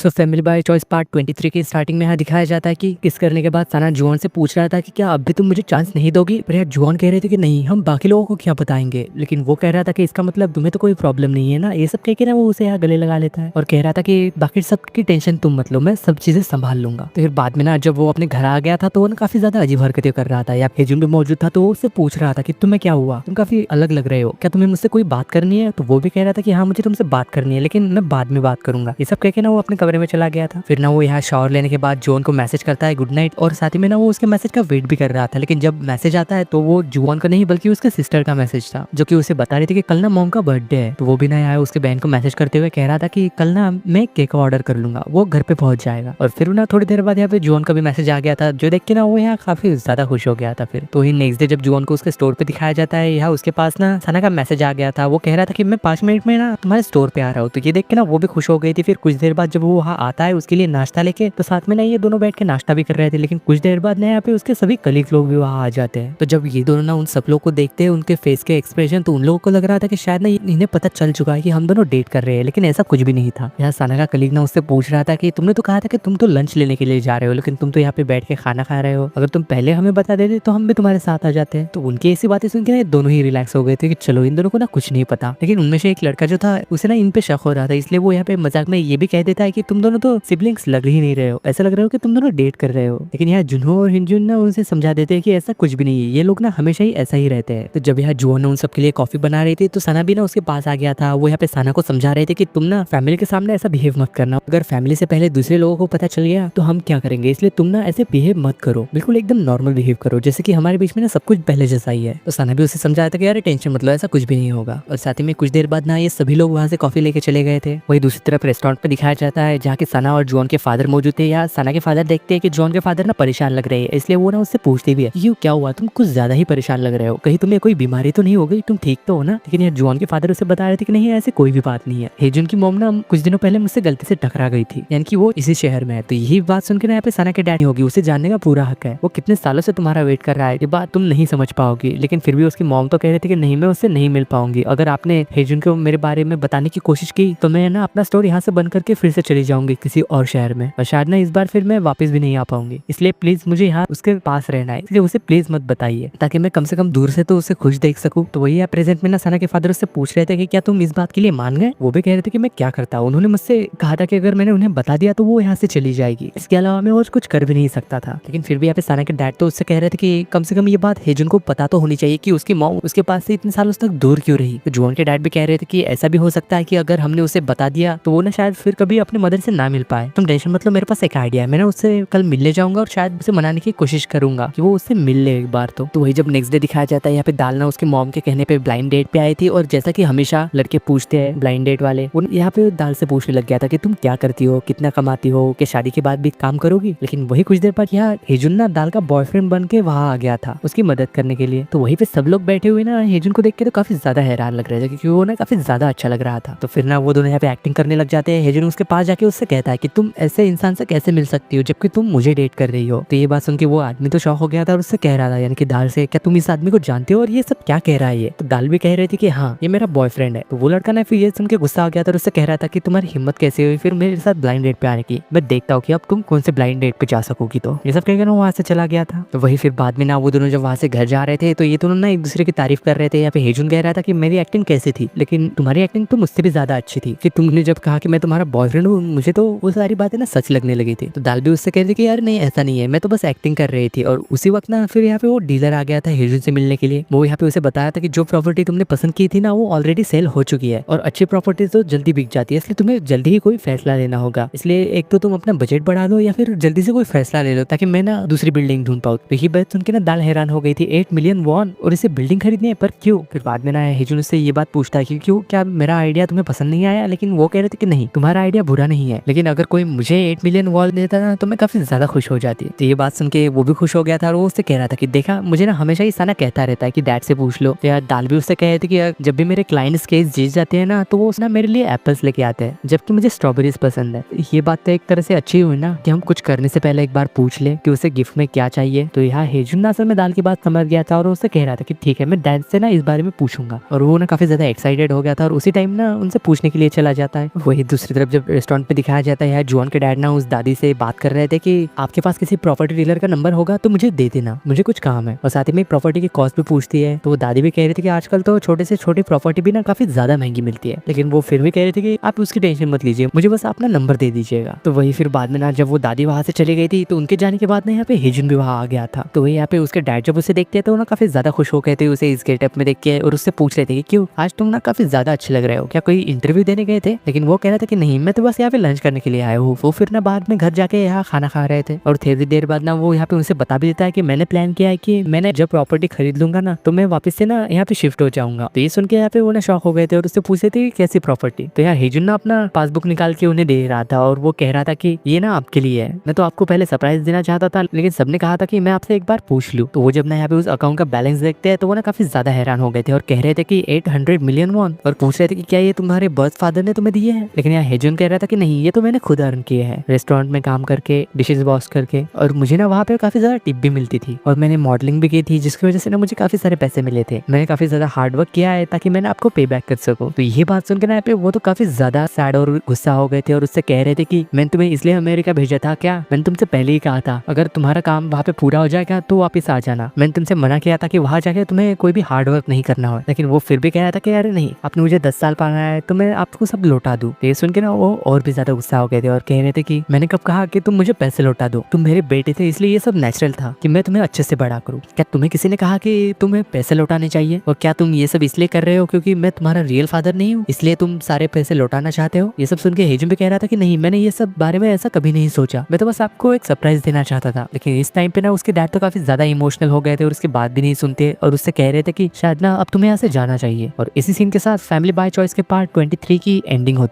So family by choice part 23 की starting में यहाँ दिखाया जाता है कि किस करने के बाद सना जुआन से पूछ रहा था कि क्या अब भी तुम मुझे चांस नहीं दोगी, पर यार जुआन कह रहे थे कि नहीं, हम बाकी लोगों को क्या बताएंगे। लेकिन वो कह रहा था कि इसका मतलब तुम्हें तो कोई प्रॉब्लम नहीं है ना, ये सब कह के ना वो उसे यहाँ गले लगा लेता है और कह रहा था कि बाकी सब की टेंशन तुम मत लो, मैं सब चीजें संभाल लूंगा। तो फिर बाद में ना जब वो अपने घर आ गया था तो वो ना काफी ज्यादा अजीब हरकतें कर रहा था। या हेजुन भी मौजूद था तो वो उससे पूछ रहा था कि तुम्हें क्या हुआ, तुम काफी अलग लग रहे हो, क्या तुम्हें मुझसे कोई बात करनी है। तो वो भी कह रहा था कि हाँ मुझे तुमसे बात करनी है, लेकिन मैं बाद में बात करूंगा। ये सब कह के ना वो अपने कमरे में चला गया था। फिर ना वो यहाँ शावर लेने के बाद जॉन को मैसेज करता है गुड नाइट, और साथ ही में ना वो उसके मैसेज का वेट भी कर रहा था। लेकिन जब मैसेज आता है तो वो जुआन का नहीं बल्कि उसके सिस्टर का मैसेज था, जो कि उसे बता रही थी कि कल ना मॉम का बर्थडे है। तो वो भी ना आया उसके बहन को मैसेज करते हुए कह रहा था कि कल ना मैं केक ऑर्डर कर लूंगा, वो घर पे पहुंच जाएगा। और फिर ना थोड़ी देर बाद यहाँ पे जुआन का भी मैसेज आ गया था, जो देख के ना वो यहाँ काफी ज्यादा खुश हो गया था। फिर तो ही नेक्स्ट डे जब जुआन को उसके स्टोर पे दिखाया जाता है, यहाँ उसके पास ना सना का मैसेज आ गया था। वो कह रहा था कि मैं 5 मिनट में ना तुम्हारे स्टोर पे आ रहा हूँ। तो ये देख के ना वो भी खुश हो गई थी। फिर कुछ देर बाद जब वो वहाँ आता है उसके लिए नाश्ता लेके, तो साथ में ना ये दोनों बैठ के नाश्ता भी कर रहे थे। लेकिन कुछ देर बाद ना यहाँ पे उसके सभी कलीग लोग भी वहाँ आ जाते हैं। तो जब ये दोनों ना उन सब लोग को देखते हैं, उनके फेस के एक्सप्रेशन, तो उन लोगों को लग रहा था कि शायद ना इन्हें पता चल चुका है कि हम दोनों डेट कर रहे हैं, लेकिन ऐसा कुछ भी नहीं था। यहाँ सना का कलीग ना उससे पूछ रहा था कि तुमने तो कहा था कि तुम तो लंच लेने के लिए जा रहे हो, लेकिन तुम तो यहाँ पे बैठ के खाना खा रहे हो, अगर तुम पहले हमें बता देते तो हम भी तुम्हारे साथ आ जाते हैं। तो उनकी ऐसी बातें सुन के ना दोनों ही रिलैक्स हो गए थे कि चलो इन दोनों को ना कुछ नहीं पता। लेकिन उनमें से एक लड़का जो था उसे ना इन पे शक हो रहा था, इसलिए वो यहाँ पे मजाक में ये भी कह देता है कि तुम दोनों तो सिबलिंग्स लग ही नहीं रहे हो, ऐसा लग रहा हो कि तुम दोनों डेट कर रहे हो। लेकिन यहाँ जुनहो और हिंजुन ना उनसे समझा देते हैं कि ऐसा कुछ भी नहीं है, ये लोग ना हमेशा ही ऐसा ही रहते हैं। तो जब यहाँ जुहो ने उन सबके लिए कॉफी बना रही थी तो सना भी ना उसके पास आ गया था। वो यहाँ पे सना को समझा रहे थे कि तुम ना फैमिली के सामने ऐसा बिहेव मत करना, अगर फैमिली से पहले दूसरे लोगों को पता चल गया तो हम क्या करेंगे, इसलिए तुम ना ऐसे बिहेव मत करो, बिल्कुल एकदम नॉर्मल बिहेव करो, जैसे कि हमारे बीच में ना सब कुछ पहले जैसा ही है। तो सना भी उसे समझाया था कि यार टेंशन मत लो, ऐसा कुछ भी नहीं होगा। और साथ ही में कुछ देर बाद ना ये सभी लोग वहाँ से कॉफी लेके चले गए थे। वही दूसरी तरफ रेस्टोरेंट पे दिखाया जाता है जहाँ की सना और जॉन के फादर मौजूद थे। या सना के फादर देखते हैं कि जॉन के फादर ना परेशान लग रहे हैं, इसलिए वो ना उससे पूछते भी है क्यों क्या हुआ, तुम कुछ ज्यादा ही परेशान लग रहे हो, कहीं तुम्हें कोई बीमारी तो नहीं हो गई, तुम ठीक तो हो ना। लेकिन यार जॉन के फादर उसे बता रहे थे कि नहीं ऐसी कोई भी बात नहीं है, हेजुन की मॉम ना कुछ दिनों पहले मुझसे गलती से टकरा गई थी, यानी कि वो इसी शहर में है। तो यही बात सुनकर यहाँ पे सना के डैडी होगी, उसे जानने का पूरा हक है, वो कितने सालों से तुम्हारा वेट कर रहा है, ये बात तुम नहीं समझ पाओगी। लेकिन फिर भी उसकी मॉम तो कह रही थी कि नहीं मैं उससे नहीं मिल पाऊंगी, अगर आपने हेजुन को मेरे बारे में बताने की कोशिश की तो मैं ना अपना स्टोर यहाँ से बंद करके फिर से चली जाऊंगी किसी और शहर में, और शायद ना इस बार फिर मैं वापस भी नहीं आ पाऊंगी, इसलिए प्लीज मुझे यहाँ उसके पास रहना है, इसलिए उसे प्लीज मत बताइए, ताकि मैं कम से कम दूर से तो उसे खुश देख सकूं। तो वही है प्रेजेंट में ना सना के फादर उससे पूछ रहे थे कि क्या तुम इस बात के लिए मान गए। वो भी कह रहे थे कि मैं क्या करता, उन्होंने मुझसे कहा था कि अगर मैंने उन्हें बता दिया तो वो यहाँ से चली जाएगी, इसके अलावा मैं और कुछ कर भी नहीं सकता था। लेकिन फिर भी यहाँ पे सना के डैड तो उससे कह रहे थे कि कम से कम ये बात हेजुन को पता तो होनी चाहिए कि उसकी मॉम उसके पास से इतने सालों तक दूर क्यों रही। तो जॉन के डैड भी कह रहे थे कि ऐसा भी हो सकता है कि अगर हमने उसे बता दिया तो वो ना शायद फिर कभी अपने मदर से ना मिल पाए। तुम टेंशन मत लो, मेरे पास एक आइडिया है, मैं ना उससे कल मिलने जाऊंगा और शायद उसे मनाने की कोशिश करूंगा कि वो उससे मिल ले एक बार। तो वही जब नेक्स्ट डे दिखाया जाता है, यहाँ पे दालना उसके मॉम के कहने पे ब्लाइंड डेट पे आई थी, और जैसा कि हमेशा लड़के पूछते हैं ब्लाइंड डेट वाले, वो यहाँ पे दाल से पूछने लग गया था कि तुम क्या करती हो, कितना कमाती हो, कि शादी के बाद भी काम करोगी। लेकिन वही कुछ देर बाद यहाँ हेजुन ना दाल का बॉयफ्रेंड बन के वहाँ आ गया था उसकी मदद करने के लिए। तो वहीं पे सब लोग बैठे हुए ना हेजुन को देख के तो काफी ज्यादा हैरान लग रहे थे, क्योंकि वो ना काफी ज्यादा अच्छा लग रहा था। तो फिर ना वो दोनों यहाँ पे एक्टिंग करने लग जाते हैं। हेजुन उसके पास जाके उससे कहता है कि तुम ऐसे इंसान से कैसे मिल सकती हो जबकि तुम मुझे डेट कर रही हो। तो ये बात सुन के वो आदमी तो शॉक हो गया था और उससे कह रहा था, यानी कि दाल से, क्या तुम इस आदमी को जानते हो और ये सब क्या कह रहा है ये। तो दाल भी कह रही थी कि हाँ ये मेरा बॉयफ्रेंड है। तो वो लड़का ना फिर ये सुन के गुस्सा हो गया था और उससे कह रहा था कि तुम्हारी हिम्मत कैसे हुई फिर मेरे साथ ब्लाइंड डेट पे आने की, मैं देखता हूँ कि अब तुम कौन से ब्लाइंड डेट पे जा सकोगी। तो ये सब कहकर वहां से चला गया था। तो वही फिर बाद में ना वो दोनों जब वहां से घर जा रहे थे तो ये दोनों ना एक दूसरे की तारीफ कर रहे थे। यहाँ पे हेजुन कह रहा था कि मेरी एक्टिंग कैसी थी, लेकिन तुम्हारी एक्टिंग तो मुझसे भी ज्यादा अच्छी थी, कि तुमने जब कहा कि मैं तुम्हारा बॉयफ्रेंड हूँ मुझे तो वो सारी बातें ना सच लगने लगी थी। तो दाल भी उससे कह रही थी कि यार नहीं ऐसा नहीं है, मैं तो बस एक्टिंग कर रही थी। और उसी वक्त ना फिर यहाँ पे वो डीलर आ गया था हेजुन से मिलने के लिए। वो यहाँ पे उसे बताया था कि जो प्रॉपर्टी तुमने पसंद की थी ना वो ऑलरेडी सेल हो चुकी है, और अच्छी प्रॉपर्टी तो जल्दी बिक जाती है, इसलिए तुम्हें जल्दी ही कोई फैसला लेना होगा। इसलिए एक तो तुम अपना बजट बढ़ा लो या फिर जल्दी से कोई फैसला ले लो, ताकि मैं ना दूसरी बिल्डिंग ढूंढ पाऊँ। तो ये बात सुन के ना दाल हैरान हो गई थी, 8 मिलियन वॉन और इसे बिल्डिंग खरीदनी है, पर क्यों। फिर बाद में ना हेजुन उससे ये बात पूछता है कि क्यों, क्या मेरा आइडिया तुम्हें पसंद नहीं आया। लेकिन वो कह रहे थे कि नहीं तुम्हारा आइडिया बुरा नहीं है, लेकिन अगर कोई मुझे 8 मिलियन वॉल देता ना तो मैं काफी ज्यादा खुश हो जाती। तो ये बात सुन के वो भी खुश हो गया था और वो उससे कह रहा था कि देखा मुझे ना हमेशा ही सना कहता रहता है कि डैड से पूछ लो। तो यार दाल भी उससे कह रहे थे कि जब भी मेरे क्लाइंट्स केस जीत जाते हैं ना तो वो ना मेरे लिए एप्पल्स लेके आते हैं, जबकि मुझे स्ट्रॉबेरीज पसंद है। ये बात तो एक तरह से अच्छी हुई ना कि हम कुछ करने से पहले एक बार पूछ ले कि उसे गिफ्ट में क्या चाहिए। तो यहाँ हेजुन ना असल में दाल की बात समझ गया था और उससे कह रहा था कि ठीक है मैं डैड से ना इस बारे में पूछूंगा। और वो ना काफी ज्यादा एक्साइटेड हो गया था और उसी टाइम ना उनसे पूछने के लिए चला जाता है। वही दूसरी तरफ जब रेस्टोरेंट पे में दिखाया जाता है यार जुआन के डैड ना उस दादी से बात कर रहे थे कि आपके पास किसी प्रॉपर्टी डीलर का नंबर होगा तो मुझे दे देना, मुझे कुछ काम है। और साथ ही में प्रॉपर्टी की कॉस्ट भी पूछती है। तो वो दादी भी कह रही थी कि आजकल तो छोटे से छोटी प्रॉपर्टी भी ना काफी ज्यादा महंगी मिलती है, लेकिन वो फिर भी कह रही थी कि आप उसकी टेंशन मत लीजिए, मुझे बस अपना नंबर दे दीजिएगा। तो वही फिर बाद में ना जब वो दादी वहां से चली गई थी तो उनके जाने के बाद ना यहाँ पे हेजुन भी वहां आ गया था। तो यहाँ पे उसके डैड जब उसे देखते हैं तो ना काफी ज्यादा खुश हो गए थे उसे इस गेटअप में देख के, और उससे पूछ रहे थे कि क्यों आज तुम ना काफी ज्यादा अच्छे लग रहे हो, क्या कोई इंटरव्यू देने गए थे? लेकिन वो कह रहा था कि नहीं, मैं तो बस यहाँ पे लंच करने के लिए आया हूँ। वो फिर ना बाद में घर जाके यहाँ खाना खा रहे थे, और थोड़ी देर बाद ना वो यहाँ पे उनसे बता भी देता है कि मैंने प्लान किया है कि मैंने जब प्रॉपर्टी खरीद लूंगा ना तो मैं वापस से ना यहाँ पे शिफ्ट हो जाऊंगा। तो ये सुन के यहाँ पे वो ना शॉक हो गए थे और उससे पूछे थे कैसी प्रॉपर्टी। तो यार हेजुन ना अपना पासबुक निकाल के उन्हें दे रहा था और वो कह रहा था कि ये ना आपके लिए है, मैं तो आपको पहले सरप्राइज देना चाहता था लेकिन सबने कहा था कि मैं आपसे एक बार पूछ लूं। तो वो जब ना यहाँ पे उस अकाउंट का बैलेंस देखते हैं तो वो ना काफी ज्यादा हैरान हो गए थे और कह रहे थे कि 800 मिलियन वॉन, और पूछ रहे थे कि क्या ये तुम्हारे बर्थ फादर ने तुम्हें दिए हैं? लेकिन यहाँ हेजुन कह रहा था कि नहीं, ये तो मैंने खुद अर्न किए हैं, रेस्टोरेंट में काम करके, डिशेज वॉश करके, और मुझे ना वहाँ पे काफी ज्यादा टिप भी मिलती थी और मैंने मॉडलिंग भी की थी जिसकी वजह से ना मुझे काफी सारे पैसे मिले थे। मैंने काफी ज्यादा हार्ड वर्क किया है ताकि मैंने आपको पे बैक कर सकूं। तो ये बात सुनकर ना पे वो तो काफी ज्यादा सैड और गुस्सा हो गए थे और उससे कह रहे थे कि मैंने तुम्हें इसलिए अमेरिका भेजा था क्या? मैंने तुमसे पहले ही कहा था अगर तुम्हारा काम वहाँ पे पूरा हो जाएगा तो वापस आ जाना। मैंने तुमसे मना किया था कि वहाँ जाके तुम्हें कोई भी हार्ड वर्क नहीं करना हो, लेकिन वो फिर भी कह रहा था कि अरे नहीं, आपने मुझे 10 साल पाना है तो मैं आपको सब लौटा दूं। ये सुन के ना वो और भी ज्यादा गुस्सा हो गए थे और कह रहे थे कि मैंने कब कहा कि तुम मुझे पैसे लौटा दो, तुम मेरे बेटे थे इसलिए ये सब नेचुरल था कि मैं तुम्हें अच्छे से बड़ा करूं। क्या तुम्हें किसी ने कहा कि तुम्हें पैसे लौटाने चाहिए? और क्या तुम ये सब इसलिए कर रहे हो क्योंकि मैं तुम्हारा रियल फादर नहीं हूँ इसलिए तुम सारे पैसे लौटाना चाहते हो? ये सब सुन के हेजुन भी कह रहा था कि नहीं, मैंने ये सब बारे में ऐसा कभी नहीं सोचा, मैं तो बस आपको एक सरप्राइज देना चाहता था। लेकिन इस टाइम पे ना उसके डैड तो काफी ज्यादा इमोशनल हो गए थे और उसकी बात भी नहीं सुनते और उससे कह रहे थे कि शायद ना अब तुम्हें यहाँ से जाना चाहिए। और इसी सीन के साथ फैमिली बाय चॉइस के पार्ट 23 की एंडिंग होती